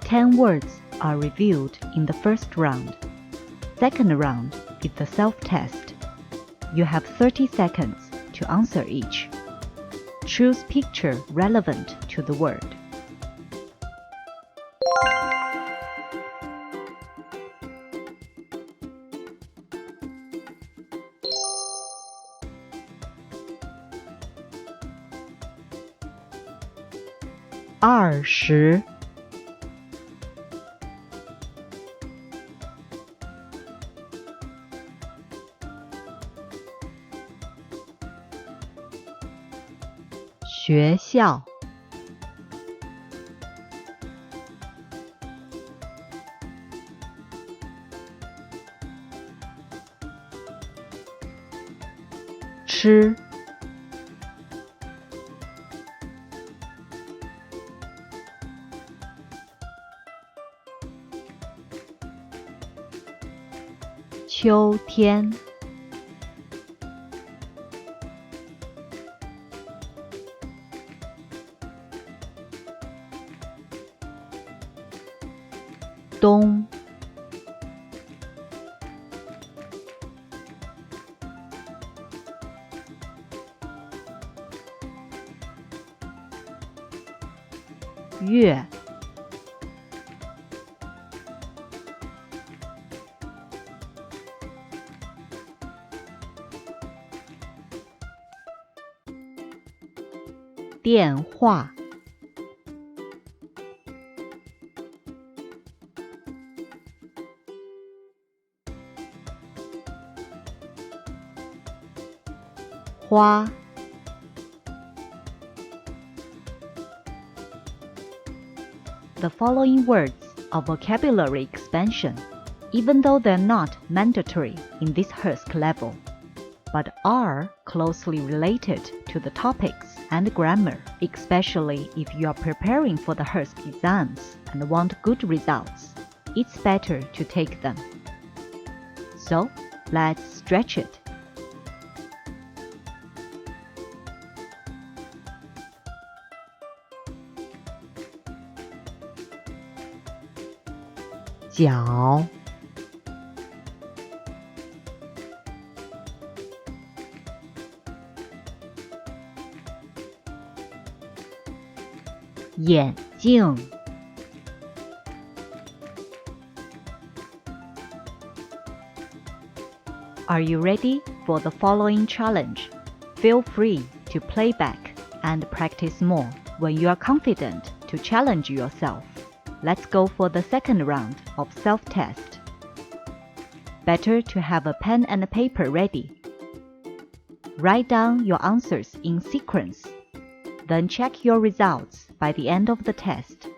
10 words are reviewed in the first round. Second round is the self-test. You have 30 seconds to answer each. Choose picture relevant to the word. "20" 学校吃秋天冬月电话花The following words are vocabulary expansion, even though they're not mandatory in this HSK level, but are closely related to the topics and grammar, especially if you are preparing for the HSK exams and want good results. It's better to take them. So, let's stretch it. Jiǎo眼镜Are you ready for the following challenge? Feel free to play back and practice more when you are confident to challenge yourself. Let's go for the second round of self-test. Better to have a pen and paper ready. Write down your answers in sequence. Then check your results by the end of the test.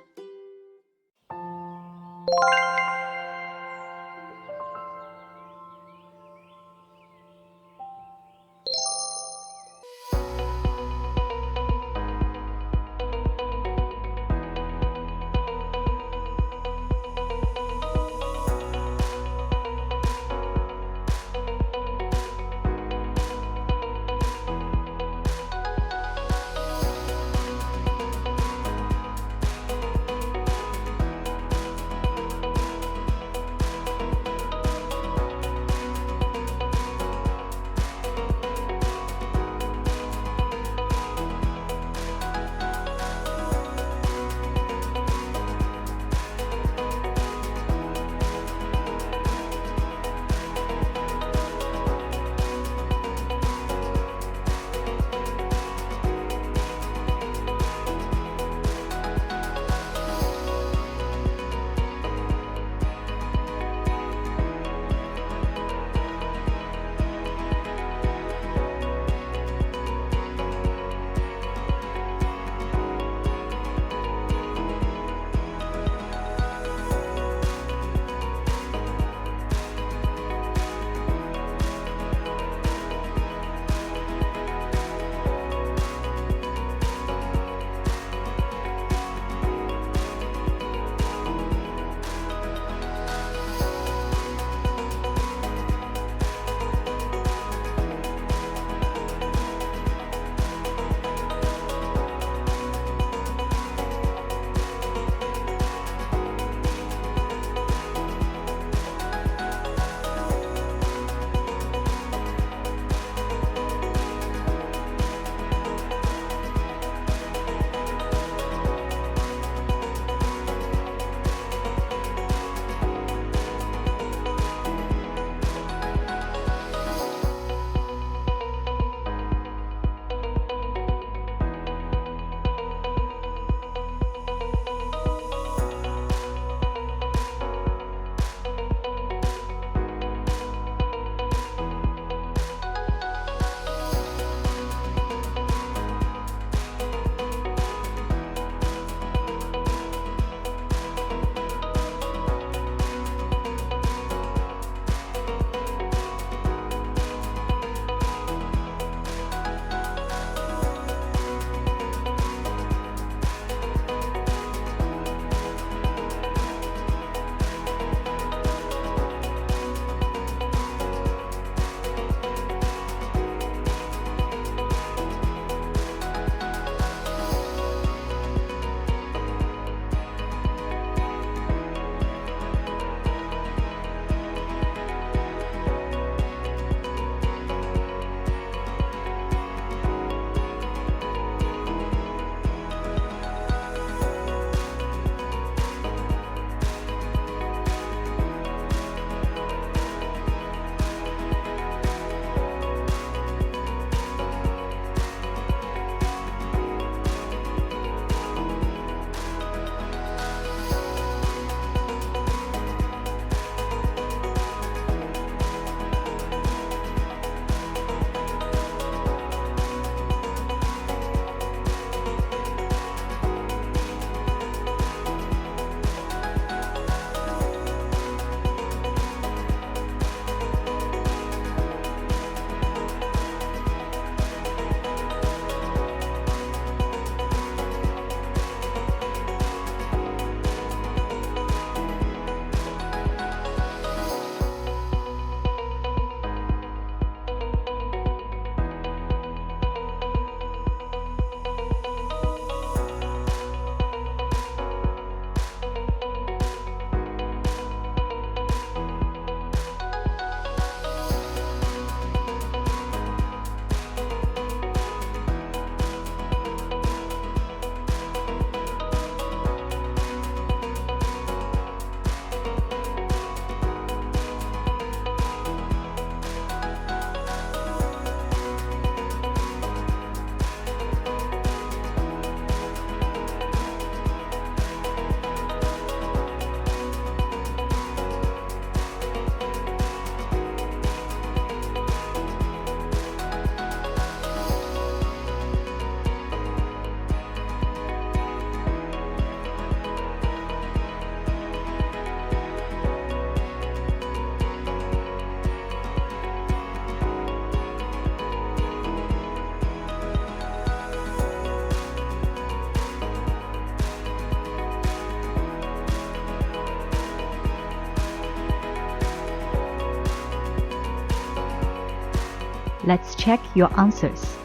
Let's check your answers.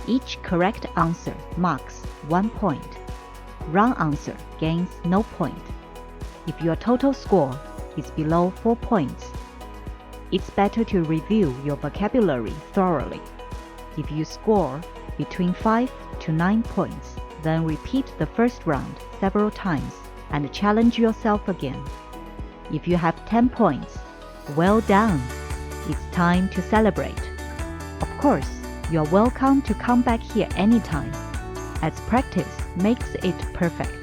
Each correct answer marks 1 point. Wrong answer gains no point. If your total score is below 4 points, it's better to review your vocabulary thoroughly. If you score between 5 to 9 points, then repeat the first round several times and challenge yourself again. If you have 10 points, well done! It's time to celebrate. Of course, you are welcome to come back here anytime, as practice makes it perfect.